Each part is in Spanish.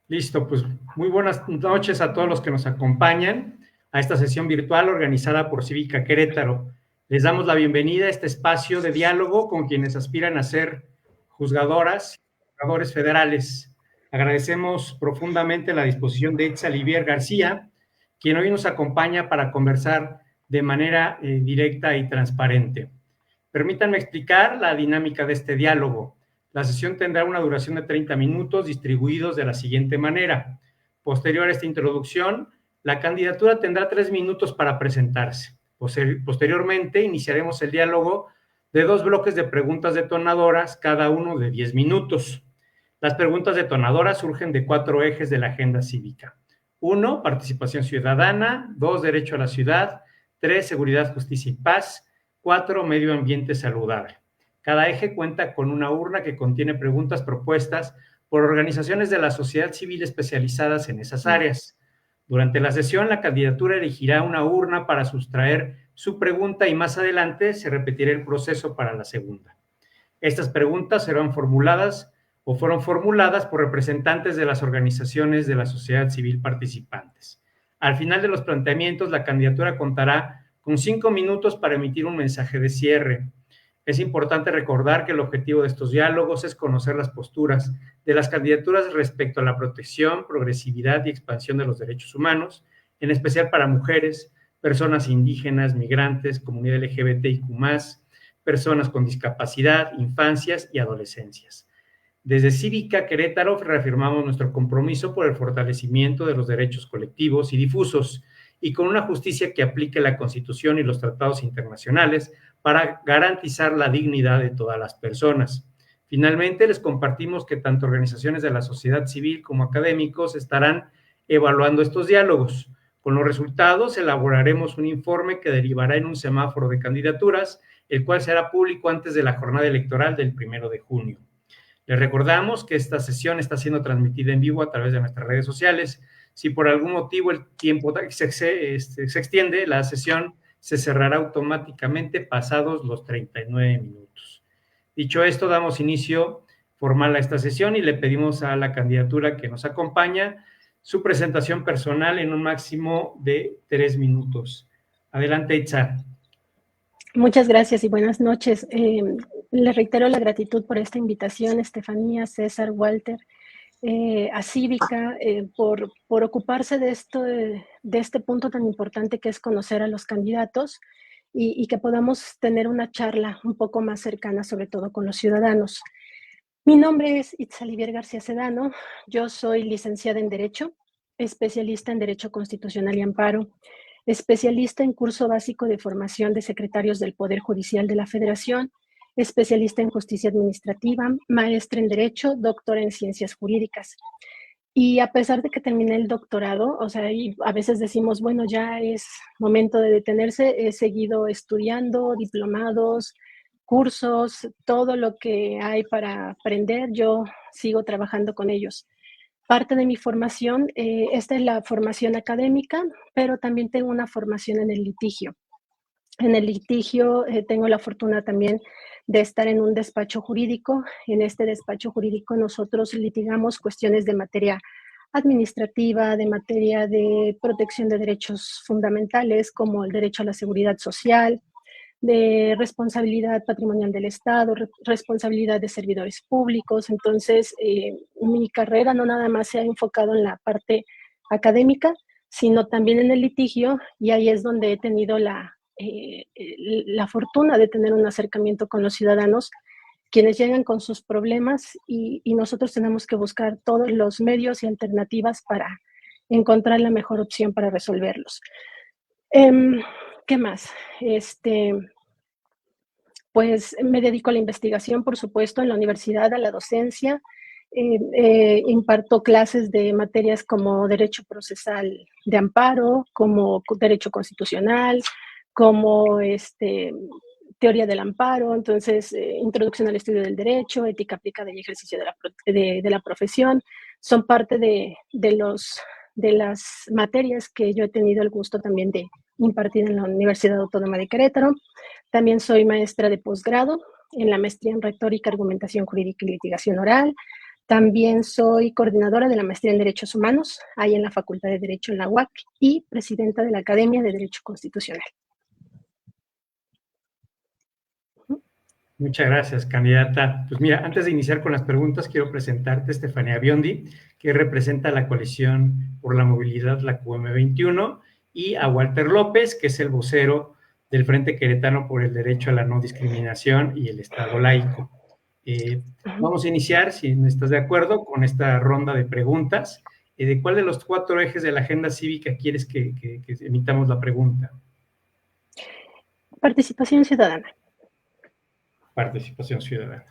Listo, pues muy buenas noches a todos los que nos acompañan a esta sesión virtual organizada por Cívica Querétaro. Les damos la bienvenida a este espacio de diálogo con quienes aspiran a ser juzgadoras y juzgadores federales. Agradecemos profundamente la disposición de Itza Livier García, quien hoy nos acompaña para conversar de manera directa y transparente. Permítanme explicar la dinámica de este diálogo. La sesión tendrá una duración de 30 minutos distribuidos de la siguiente manera. Posterior a esta introducción, la candidatura tendrá 3 minutos para presentarse. Posteriormente, iniciaremos el diálogo de 2 bloques de preguntas detonadoras, cada uno de 10 minutos. Las preguntas detonadoras surgen de 4 ejes de la agenda cívica. 1, participación ciudadana. 2, derecho a la ciudad. 3, seguridad, justicia y paz. 4, medio ambiente saludable. Cada eje cuenta con una urna que contiene preguntas propuestas por organizaciones de la sociedad civil especializadas en esas áreas. Durante la sesión, la candidatura elegirá una urna para sustraer su pregunta y más adelante se repetirá el proceso para la segunda. Estas preguntas serán formuladas o fueron formuladas por representantes de las organizaciones de la sociedad civil participantes. Al final de los planteamientos, la candidatura contará con 5 minutos para emitir un mensaje de cierre. Es importante recordar que el objetivo de estos diálogos es conocer las posturas de las candidaturas respecto a la protección, progresividad y expansión de los derechos humanos, en especial para mujeres, personas indígenas, migrantes, comunidad LGBTIQ+, personas con discapacidad, infancias y adolescencias. Desde Cívica Querétaro reafirmamos nuestro compromiso por el fortalecimiento de los derechos colectivos y difusos y con una justicia que aplique la Constitución y los tratados internacionales para garantizar la dignidad de todas las personas. Finalmente, les compartimos que tanto organizaciones de la sociedad civil como académicos estarán evaluando estos diálogos. Con los resultados, elaboraremos un informe que derivará en un semáforo de candidaturas, el cual será público antes de la jornada electoral del 1 de junio. Les recordamos que esta sesión está siendo transmitida en vivo a través de nuestras redes sociales. Si por algún motivo el tiempo se extiende, la sesión se cerrará automáticamente pasados los 39 minutos. Dicho esto, damos inicio formal a esta sesión y le pedimos a la candidatura que nos acompaña su presentación personal en un máximo de 3 minutos. Adelante, Itza. Muchas gracias y buenas noches. Les reitero la gratitud por esta invitación, Estefanía, César, Walter, a Cívica, por ocuparse de este punto tan importante que es conocer a los candidatos y que podamos tener una charla un poco más cercana, sobre todo con los ciudadanos. Mi nombre es Itza Livier García Sedano, yo soy licenciada en Derecho, especialista en Derecho Constitucional y Amparo, especialista en curso básico de formación de secretarios del Poder Judicial de la Federación, especialista en justicia administrativa, maestra en Derecho, doctora en Ciencias Jurídicas. Y a pesar de que terminé el doctorado, o sea, y a veces decimos, bueno, ya es momento de detenerse, he seguido estudiando, diplomados, cursos, todo lo que hay para aprender, yo sigo trabajando con ellos. Parte de mi formación, esta es la formación académica, pero también tengo una formación en el litigio. En el litigio tengo la fortuna también de estar en un despacho jurídico. En este despacho jurídico nosotros litigamos cuestiones de materia administrativa, de materia de protección de derechos fundamentales, como el derecho a la seguridad social, de responsabilidad patrimonial del Estado, responsabilidad de servidores públicos. Entonces, mi carrera no nada más se ha enfocado en la parte académica, sino también en el litigio, y ahí es donde he tenido la fortuna de tener un acercamiento con los ciudadanos, quienes llegan con sus problemas y nosotros tenemos que buscar todos los medios y alternativas para encontrar la mejor opción para resolverlos. ¿Qué más? Pues me dedico a la investigación, por supuesto, en la universidad, a la docencia. Imparto clases de materias como Derecho Procesal de Amparo, como Derecho Constitucional, como Teoría del Amparo, entonces Introducción al Estudio del Derecho, Ética Aplicada y Ejercicio de la Profesión. Son parte de las materias que yo he tenido el gusto también de impartir en la Universidad Autónoma de Querétaro. También soy maestra de posgrado en la maestría en Retórica, Argumentación Jurídica y Litigación Oral. También soy coordinadora de la maestría en Derechos Humanos, ahí en la Facultad de Derecho en la UAC, y presidenta de la Academia de Derecho Constitucional. Muchas gracias, candidata. Pues mira, antes de iniciar con las preguntas, quiero presentarte a Estefanía Biondi, que representa a la Coalición por la Movilidad, la QM21, y a Walter López, que es el vocero del Frente Queretano por el Derecho a la No Discriminación y el Estado Laico. Vamos a iniciar, si estás de acuerdo, con esta ronda de preguntas. ¿De cuál de los 4 ejes de la agenda cívica quieres que emitamos la pregunta? Participación ciudadana. Participación ciudadana.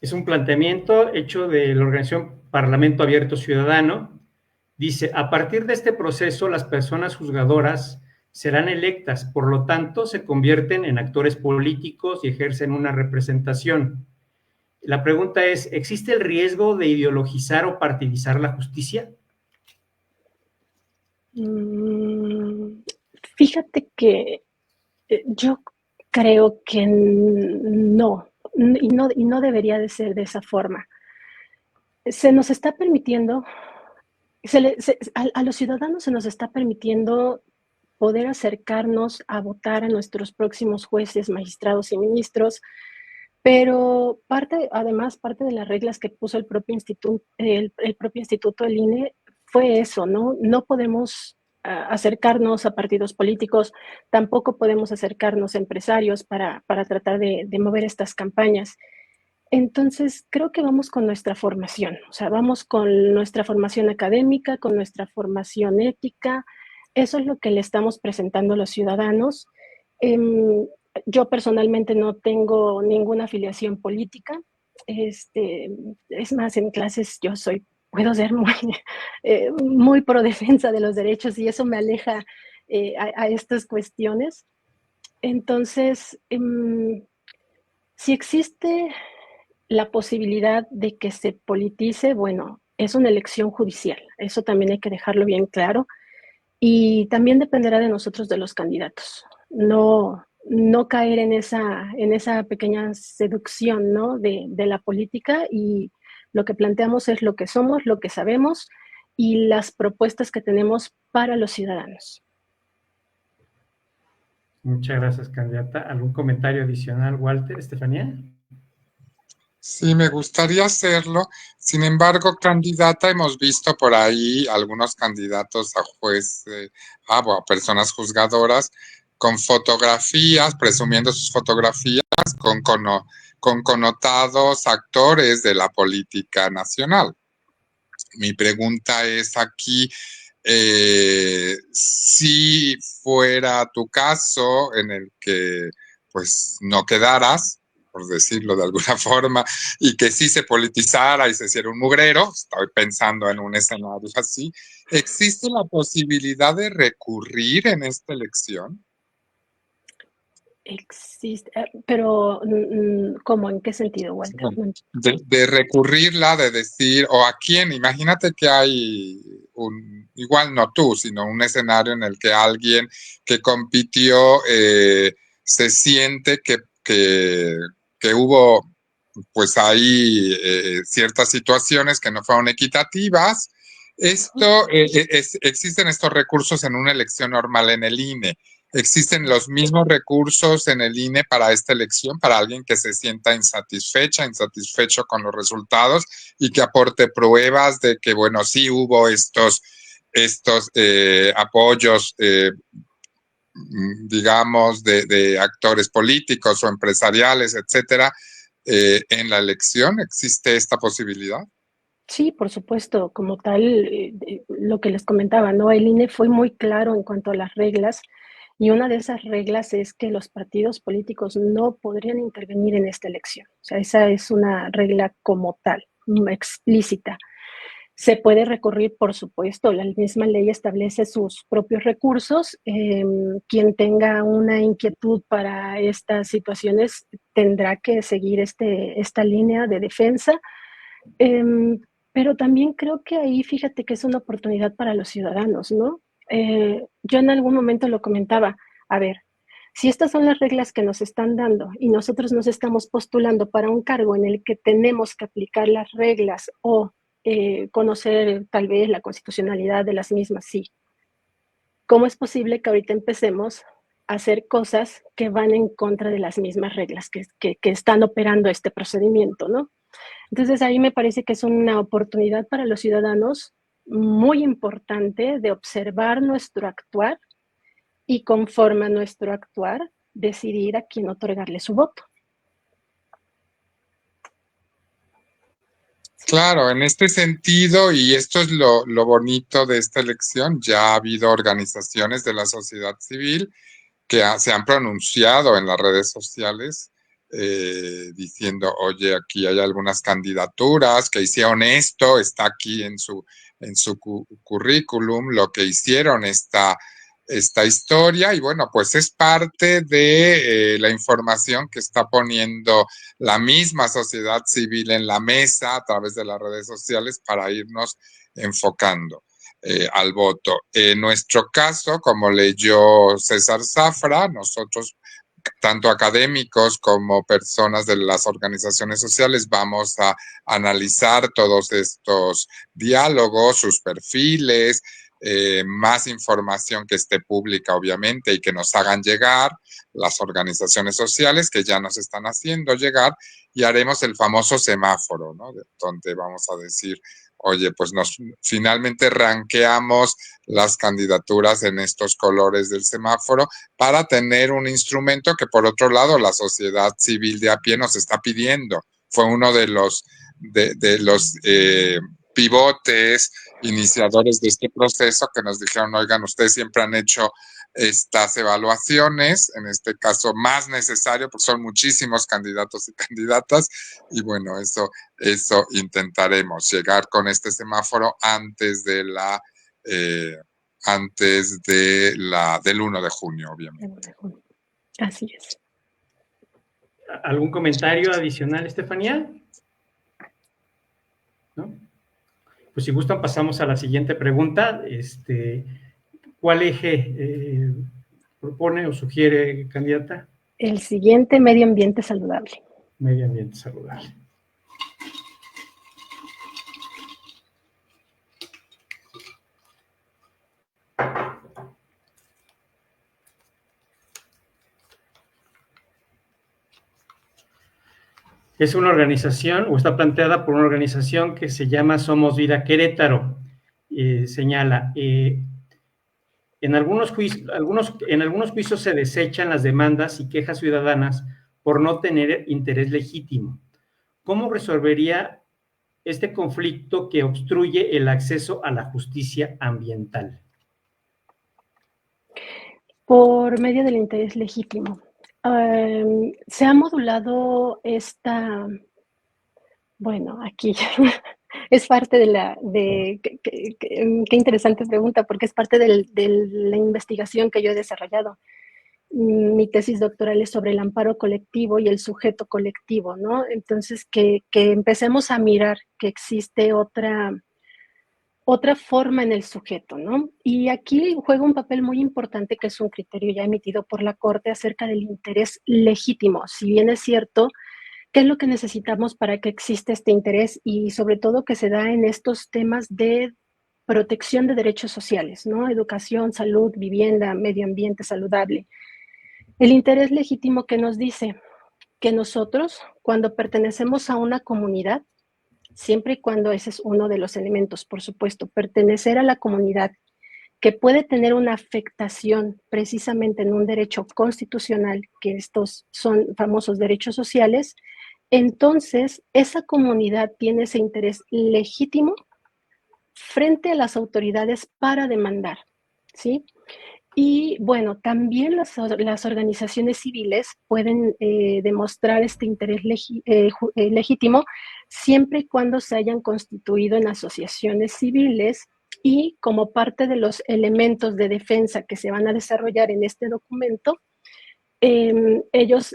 Es un planteamiento hecho de la organización Parlamento Abierto Ciudadano. Dice, a partir de este proceso, las personas juzgadoras serán electas, por lo tanto, se convierten en actores políticos y ejercen una representación. La pregunta es, ¿existe el riesgo de ideologizar o partidizar la justicia? Fíjate que yo creo que no, y no debería de ser de esa forma. Se nos está permitiendo, a los ciudadanos se nos está permitiendo poder acercarnos a votar a nuestros próximos jueces, magistrados y ministros, pero además, parte de las reglas que puso el propio instituto, el propio instituto del INE fue eso, ¿no? No podemos acercarnos a partidos políticos, tampoco podemos acercarnos a empresarios para tratar de mover estas campañas. Entonces, creo que vamos con nuestra formación, o sea, vamos con nuestra formación académica, con nuestra formación ética, eso es lo que le estamos presentando a los ciudadanos. Yo personalmente no tengo ninguna afiliación política, es más, en clases puedo ser muy pro defensa de los derechos y eso me aleja a estas cuestiones. Entonces, si existe la posibilidad de que se politice, bueno, es una elección judicial, eso también hay que dejarlo bien claro, y también dependerá de nosotros, de los candidatos, no caer en esa pequeña seducción, ¿no? de la política, y lo que planteamos es lo que somos, lo que sabemos y las propuestas que tenemos para los ciudadanos. Muchas gracias, candidata. ¿Algún comentario adicional, Walter, Estefanía? Sí, me gustaría hacerlo. Sin embargo, candidata, hemos visto por ahí algunos candidatos a juez, o a personas juzgadoras con fotografías, presumiendo sus fotografías con connotados actores de la política nacional. Mi pregunta es aquí, si fuera tu caso en el que pues no quedaras, por decirlo de alguna forma, y que sí se politizara y se hiciera un mugrero, estoy pensando en un escenario así, ¿existe la posibilidad de recurrir en esta elección? Existe, pero ¿cómo? ¿En qué sentido, Walter? De recurrirla, de decir, o a quién, imagínate que hay igual no tú, sino un escenario en el que alguien que compitió se siente que hubo pues ahí ciertas situaciones que no fueron equitativas. Existen estos recursos en una elección normal en el INE. ¿Existen los mismos recursos en el INE para esta elección, para alguien que se sienta insatisfecho con los resultados y que aporte pruebas de que, bueno, sí hubo estos apoyos, digamos, de actores políticos o empresariales, etcétera, en la elección? ¿Existe esta posibilidad? Sí, por supuesto, como tal, lo que les comentaba, ¿no? El INE fue muy claro en cuanto a las reglas, y una de esas reglas es que los partidos políticos no podrían intervenir en esta elección. O sea, esa es una regla como tal, explícita. Se puede recurrir, por supuesto, la misma ley establece sus propios recursos. Quien tenga una inquietud para estas situaciones tendrá que seguir esta línea de defensa. Pero también creo que ahí, fíjate que es una oportunidad para los ciudadanos, ¿no? Yo en algún momento lo comentaba, a ver, si estas son las reglas que nos están dando y nosotros nos estamos postulando para un cargo en el que tenemos que aplicar las reglas o conocer tal vez la constitucionalidad de las mismas, sí. ¿Cómo es posible que ahorita empecemos a hacer cosas que van en contra de las mismas reglas que están operando este procedimiento, ¿no? Entonces ahí me parece que es una oportunidad para los ciudadanos muy importante de observar nuestro actuar y conforme a nuestro actuar decidir a quién otorgarle su voto. Claro, en este sentido, y esto es lo bonito de esta elección, ya ha habido organizaciones de la sociedad civil que se han pronunciado en las redes sociales diciendo, oye, aquí hay algunas candidaturas que hicieron esto, está aquí en su currículum, lo que hicieron esta historia y bueno, pues es parte de la información que está poniendo la misma sociedad civil en la mesa a través de las redes sociales para irnos enfocando al voto. En nuestro caso, como leyó César Zafra, nosotros, tanto académicos como personas de las organizaciones sociales, vamos a analizar todos estos diálogos, sus perfiles, más información que esté pública, obviamente, y que nos hagan llegar las organizaciones sociales que ya nos están haciendo llegar y haremos el famoso semáforo, ¿no? Donde vamos a decir, oye, pues finalmente ranqueamos las candidaturas en estos colores del semáforo para tener un instrumento que por otro lado la sociedad civil de a pie nos está pidiendo. Fue uno de los pivotes, iniciadores de este proceso que nos dijeron, oigan, ustedes siempre han hecho estas evaluaciones, en este caso más necesario, porque son muchísimos candidatos y candidatas, y bueno, eso intentaremos, llegar con este semáforo antes del 1 de junio, obviamente. Así es. ¿Algún comentario adicional, Estefanía? ¿No? Pues si gustan pasamos a la siguiente pregunta. ¿Cuál eje propone o sugiere, candidata? El siguiente, medio ambiente saludable. Medio ambiente saludable. Es una organización, o está planteada por una organización que se llama Somos Vida Querétaro. Señala, en algunos juicios se desechan las demandas y quejas ciudadanas por no tener interés legítimo. ¿Cómo resolvería este conflicto que obstruye el acceso a la justicia ambiental? Por medio del interés legítimo. Se ha modulado bueno, aquí es parte qué interesante pregunta, porque es parte de la investigación que yo he desarrollado. Mi tesis doctoral es sobre el amparo colectivo y el sujeto colectivo, ¿no? Entonces, que empecemos a mirar que existe otra forma en el sujeto, ¿no? Y aquí juega un papel muy importante, que es un criterio ya emitido por la Corte acerca del interés legítimo. Si bien es cierto, ¿qué es lo que necesitamos para que exista este interés? Y sobre todo que se da en estos temas de protección de derechos sociales, ¿no? Educación, salud, vivienda, medio ambiente saludable. El interés legítimo que nos dice que nosotros, cuando pertenecemos a una comunidad, siempre y cuando ese es uno de los elementos, por supuesto, pertenecer a la comunidad que puede tener una afectación precisamente en un derecho constitucional, que estos son famosos derechos sociales, entonces esa comunidad tiene ese interés legítimo frente a las autoridades para demandar, ¿sí? Y bueno, también las organizaciones civiles pueden demostrar este interés legítimo siempre y cuando se hayan constituido en asociaciones civiles y como parte de los elementos de defensa que se van a desarrollar en este documento, ellos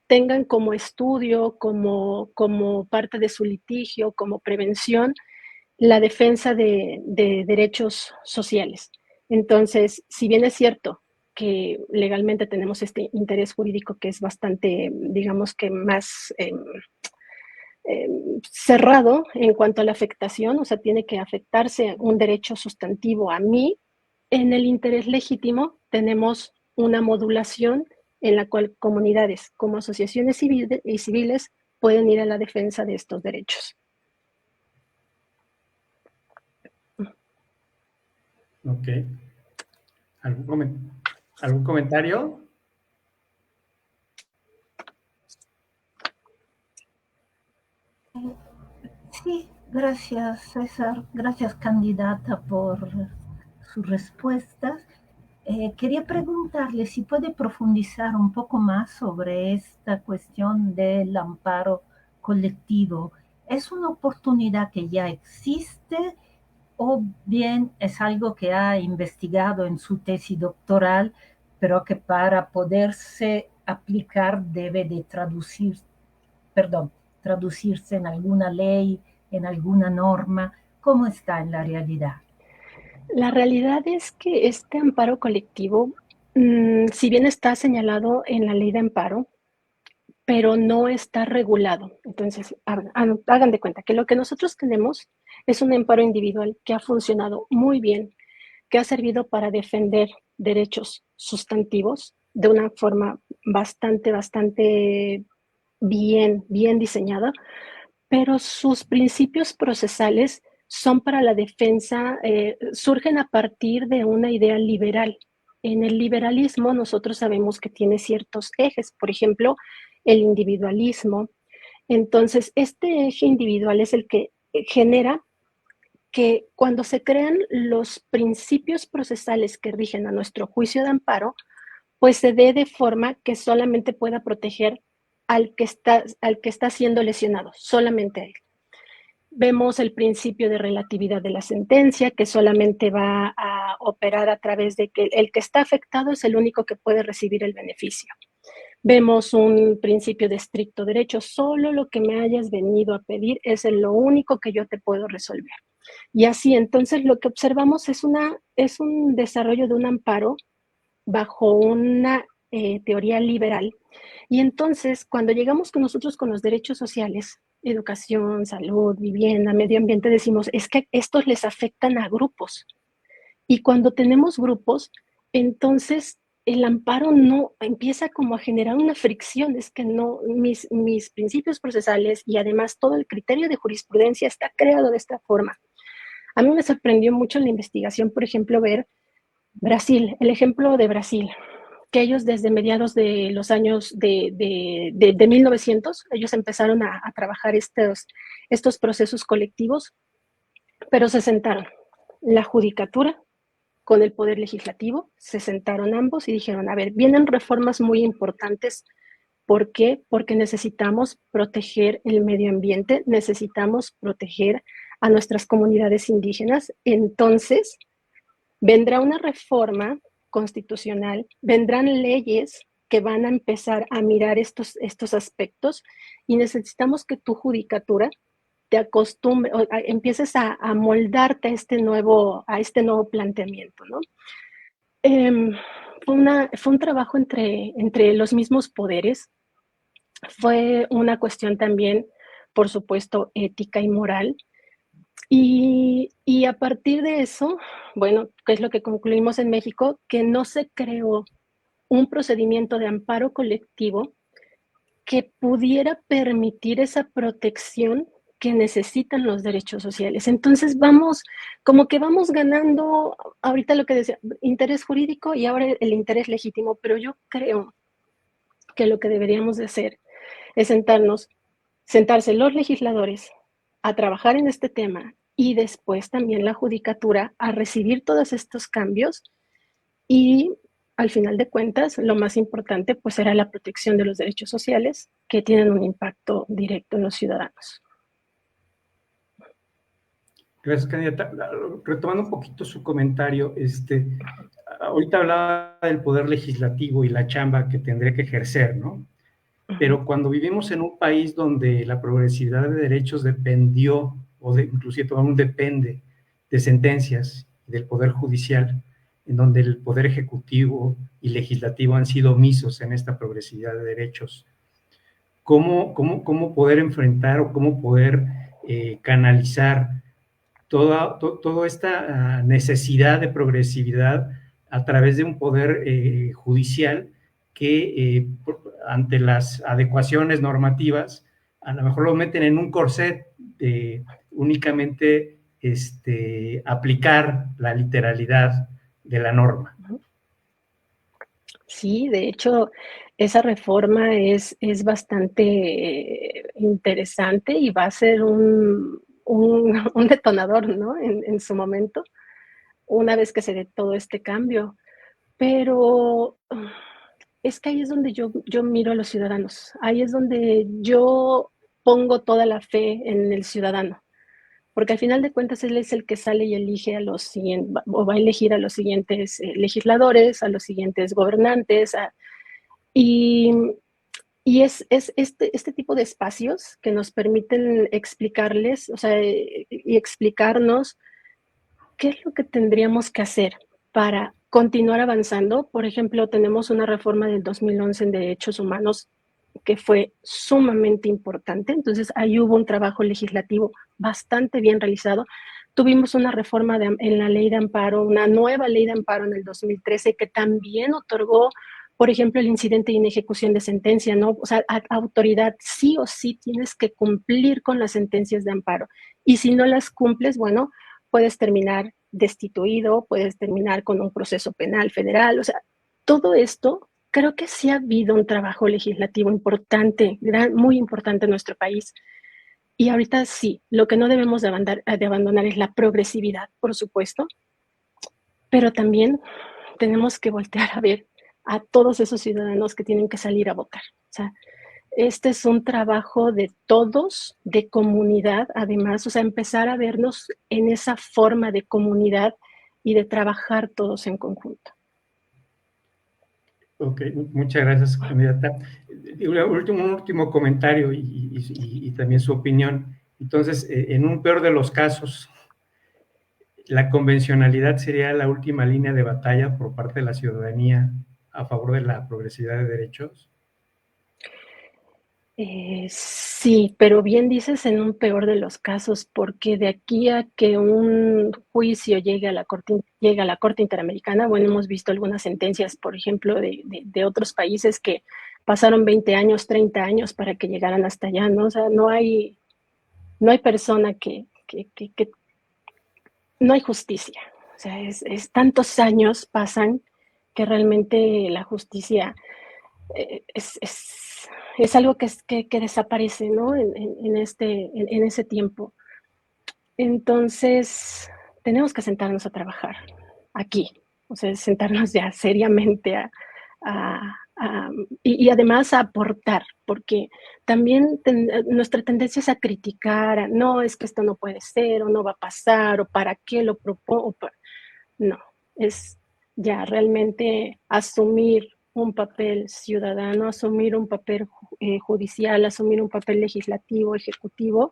tengan como estudio, como parte de su litigio, como prevención, la defensa de derechos sociales. Entonces, si bien es cierto que legalmente tenemos este interés jurídico que es bastante, digamos que más cerrado en cuanto a la afectación, o sea, tiene que afectarse un derecho sustantivo a mí, en el interés legítimo tenemos una modulación en la cual comunidades como asociaciones civiles pueden ir a la defensa de estos derechos. Ok. ¿Algún comentario? Sí, gracias César, gracias candidata por sus respuestas. Quería preguntarle si puede profundizar un poco más sobre esta cuestión del amparo colectivo. ¿Es una oportunidad que ya existe o bien es algo que ha investigado en su tesis doctoral, pero que para poderse aplicar debe de traducirse en alguna ley, en alguna norma? ¿Cómo está en la realidad? La realidad es que este amparo colectivo, si bien está señalado en la ley de amparo, pero no está regulado. Entonces, hagan de cuenta que lo que nosotros tenemos es un amparo individual que ha funcionado muy bien, que ha servido para defender derechos sustantivos de una forma bastante bien diseñada, pero sus principios procesales son para la defensa, surgen a partir de una idea liberal. En el liberalismo nosotros sabemos que tiene ciertos ejes, por ejemplo, el individualismo. Entonces, este eje individual es el que genera que cuando se crean los principios procesales que rigen a nuestro juicio de amparo, pues se dé de forma que solamente pueda proteger al que está siendo lesionado, solamente a él. Vemos el principio de relatividad de la sentencia, que solamente va a operar a través de que el que está afectado es el único que puede recibir el beneficio. Vemos un principio de estricto derecho, solo lo que me hayas venido a pedir es lo único que yo te puedo resolver. Y así, entonces, lo que observamos es un desarrollo de un amparo bajo una teoría liberal. Y entonces, cuando llegamos con nosotros con los derechos sociales, educación, salud, vivienda, medio ambiente, decimos, es que estos les afectan a grupos. Y cuando tenemos grupos, entonces el amparo no empieza como a generar una fricción, es que no, mis principios procesales y además todo el criterio de jurisprudencia está creado de esta forma. A mí me sorprendió mucho en la investigación, por ejemplo, ver Brasil, el ejemplo de Brasil, que ellos desde mediados de los años de 1900, ellos empezaron a trabajar estos procesos colectivos, pero se sentaron. La judicatura con el Poder Legislativo, se sentaron ambos y dijeron, a ver, vienen reformas muy importantes. ¿Por qué? Porque necesitamos proteger el medio ambiente, necesitamos proteger a nuestras comunidades indígenas. Entonces, vendrá una reforma constitucional, vendrán leyes que van a empezar a mirar estos aspectos y necesitamos que tu judicatura te acostumbre, empieces a moldarte a este nuevo planteamiento, ¿no? Fue un trabajo entre los mismos poderes, fue una cuestión también, por supuesto, ética y moral, y a partir de eso, bueno, ¿qué es lo que concluimos en México? Que no se creó un procedimiento de amparo colectivo que pudiera permitir esa protección que necesitan los derechos sociales. Entonces como que vamos ganando, ahorita lo que decía, interés jurídico y ahora el interés legítimo, pero yo creo que lo que deberíamos de hacer es sentarse los legisladores a trabajar en este tema y después también la judicatura a recibir todos estos cambios y al final de cuentas, lo más importante pues será la protección de los derechos sociales que tienen un impacto directo en los ciudadanos. Gracias, candidata. Retomando un poquito su comentario, ahorita hablaba del poder legislativo y la chamba que tendría que ejercer, ¿no? pero cuando vivimos en un país donde la progresividad de derechos dependió, inclusive aún depende, de sentencias del Poder Judicial, en donde el Poder Ejecutivo y Legislativo han sido omisos en esta progresividad de derechos, ¿cómo poder enfrentar o cómo poder canalizar toda esta necesidad de progresividad a través de un poder judicial que ante las adecuaciones normativas a lo mejor lo meten en un corset de únicamente aplicar la literalidad de la norma? Sí, de hecho, esa reforma es bastante interesante y va a ser un detonador, ¿no? En su momento, una vez que se dé todo este cambio. Pero es que ahí es donde yo miro a los ciudadanos, ahí es donde yo pongo toda la fe en el ciudadano, porque al final de cuentas él es el que sale y elige a los siguientes, o va a elegir a los siguientes legisladores, a los siguientes gobernantes, y, y es este tipo de espacios que nos permiten explicarles, o sea, y explicarnos qué es lo que tendríamos que hacer para continuar avanzando. Por ejemplo, tenemos una reforma del 2011 en derechos humanos que fue sumamente importante. Entonces, ahí hubo un trabajo legislativo bastante bien realizado. Tuvimos una reforma en la ley de amparo, una nueva ley de amparo en el 2013 que también otorgó, por ejemplo, el incidente de inejecución de sentencia, ¿no? O sea, autoridad, sí o sí tienes que cumplir con las sentencias de amparo. Y si no las cumples, bueno, puedes terminar destituido, puedes terminar con un proceso penal federal. O sea, todo esto, creo que sí ha habido un trabajo legislativo importante, muy importante en nuestro país. Y ahorita sí, lo que no debemos de abandonar es la progresividad, por supuesto, pero también tenemos que voltear a ver a todos esos ciudadanos que tienen que salir a votar. O sea, este es un trabajo de todos, de comunidad, además, o sea, empezar a vernos en esa forma de comunidad y de trabajar todos en conjunto. Ok, muchas gracias, candidata. Un último comentario y también su opinión. Entonces, en un peor de los casos, ¿la convencionalidad sería la última línea de batalla por parte de la ciudadanía a favor de la progresividad de derechos? Sí, pero bien dices en un peor de los casos, porque de aquí a que un juicio llegue a la Corte Interamericana, bueno, hemos visto algunas sentencias, por ejemplo, de otros países que pasaron 20 años, 30 años para que llegaran hasta allá, ¿no? O sea, no hay persona no hay justicia. O sea, tantos años pasan que realmente la justicia es algo que desaparece, ¿no? En ese tiempo. Entonces, tenemos que sentarnos a trabajar aquí, o sea, sentarnos ya seriamente y además a aportar, porque también nuestra tendencia es a criticar, no, es que esto no puede ser, o no va a pasar, o para qué lo propongo. No, es ya realmente asumir un papel ciudadano, asumir un papel judicial, asumir un papel legislativo, ejecutivo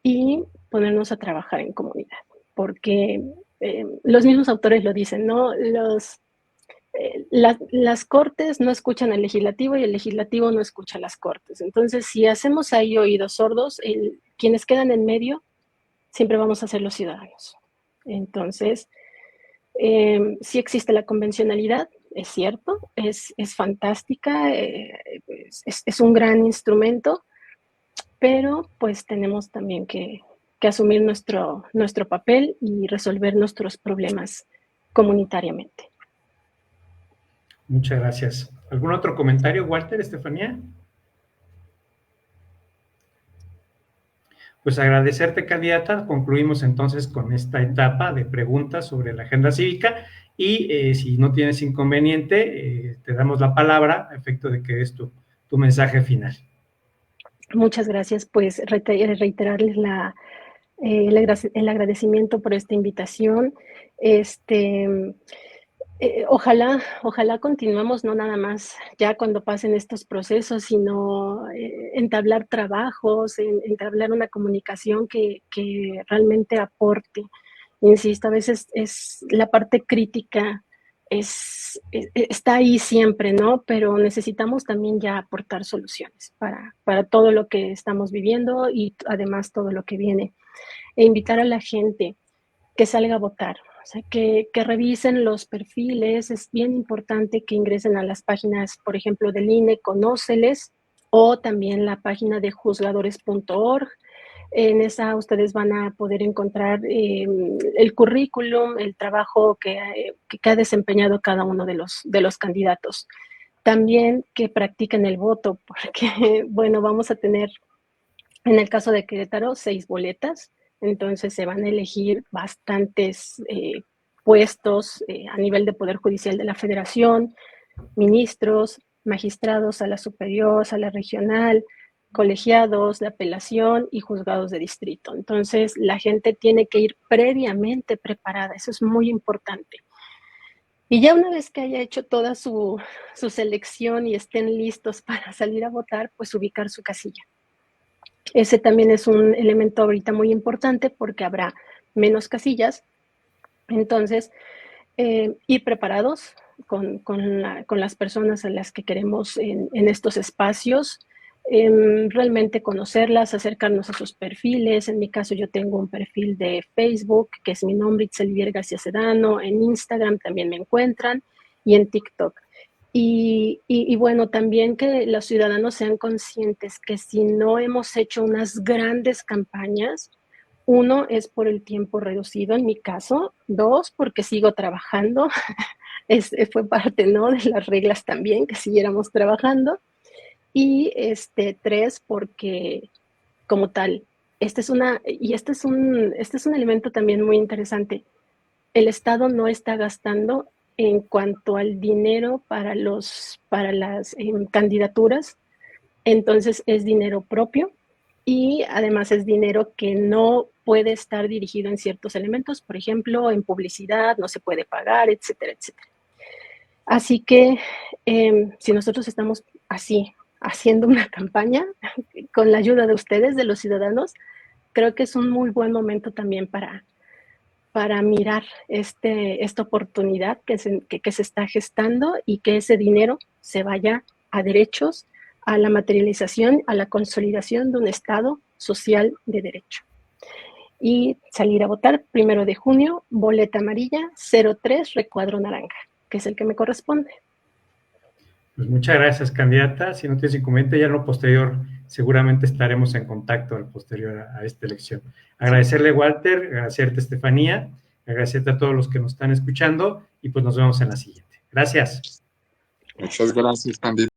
y ponernos a trabajar en comunidad, porque los mismos autores lo dicen, ¿no? Las cortes no escuchan al legislativo y el legislativo no escucha a las cortes. Entonces, si hacemos ahí oídos sordos, quienes quedan en medio siempre vamos a ser los ciudadanos. Entonces, sí existe la convencionalidad, es cierto, es fantástica, es un gran instrumento, pero pues tenemos también que asumir nuestro papel y resolver nuestros problemas comunitariamente. Muchas gracias. ¿Algún otro comentario, Walter, Estefanía? Pues agradecerte, candidata. Concluimos entonces con esta etapa de preguntas sobre la agenda cívica y si no tienes inconveniente, te damos la palabra a efecto de que des tu mensaje final. Muchas gracias. Pues reiterarles el agradecimiento por esta invitación. Ojalá continuemos, no nada más ya cuando pasen estos procesos, sino entablar trabajos, entablar una comunicación que realmente aporte. Insisto, a veces es la parte crítica está ahí siempre, ¿no? Pero necesitamos también ya aportar soluciones para todo lo que estamos viviendo y además todo lo que viene. E invitar a la gente que salga a votar. O sea, que revisen los perfiles, es bien importante que ingresen a las páginas, por ejemplo, del INE, Conóceles, o también la página de juzgadores.org. En esa ustedes van a poder encontrar el currículum, el trabajo que ha desempeñado cada uno de los candidatos. También que practiquen el voto, porque, bueno, vamos a tener, en el caso de Querétaro, 6 boletas. Entonces se van a elegir bastantes puestos a nivel de Poder Judicial de la Federación, ministros, magistrados, sala superior, sala regional, colegiados de apelación y juzgados de distrito. Entonces la gente tiene que ir previamente preparada, eso es muy importante. Y ya una vez que haya hecho toda su selección y estén listos para salir a votar, pues ubicar su casilla. Ese también es un elemento ahorita muy importante porque habrá menos casillas. Entonces, ir preparados con las personas a las que queremos en estos espacios, realmente conocerlas, acercarnos a sus perfiles. En mi caso yo tengo un perfil de Facebook, que es mi nombre, Itzelivier García Sedano. En Instagram también me encuentran y en TikTok. Y bueno, también que los ciudadanos sean conscientes que si no hemos hecho unas grandes campañas, 1 es por el tiempo reducido en mi caso, 2 porque sigo trabajando, fue parte, ¿no?, de las reglas también, que siguiéramos trabajando, y 3 porque como tal, este es un elemento también muy interesante, el Estado no está gastando en cuanto al dinero para las candidaturas, entonces es dinero propio y además es dinero que no puede estar dirigido en ciertos elementos, por ejemplo, en publicidad, no se puede pagar, etcétera, etcétera. Así que si nosotros estamos así, haciendo una campaña con la ayuda de ustedes, de los ciudadanos, creo que es un muy buen momento también para mirar esta oportunidad que se está gestando y que ese dinero se vaya a derechos, a la materialización, a la consolidación de un Estado social de derecho. Y salir a votar 1 de junio, boleta amarilla, 03, recuadro naranja, que es el que me corresponde. Pues muchas gracias, candidata. Si no tienes inconveniente, ya en lo posterior seguramente estaremos en contacto al posterior a esta elección. Agradecerle, Walter, agradecerte, Estefanía, agradecerte a todos los que nos están escuchando y pues nos vemos en la siguiente. Gracias. Muchas gracias, candidata.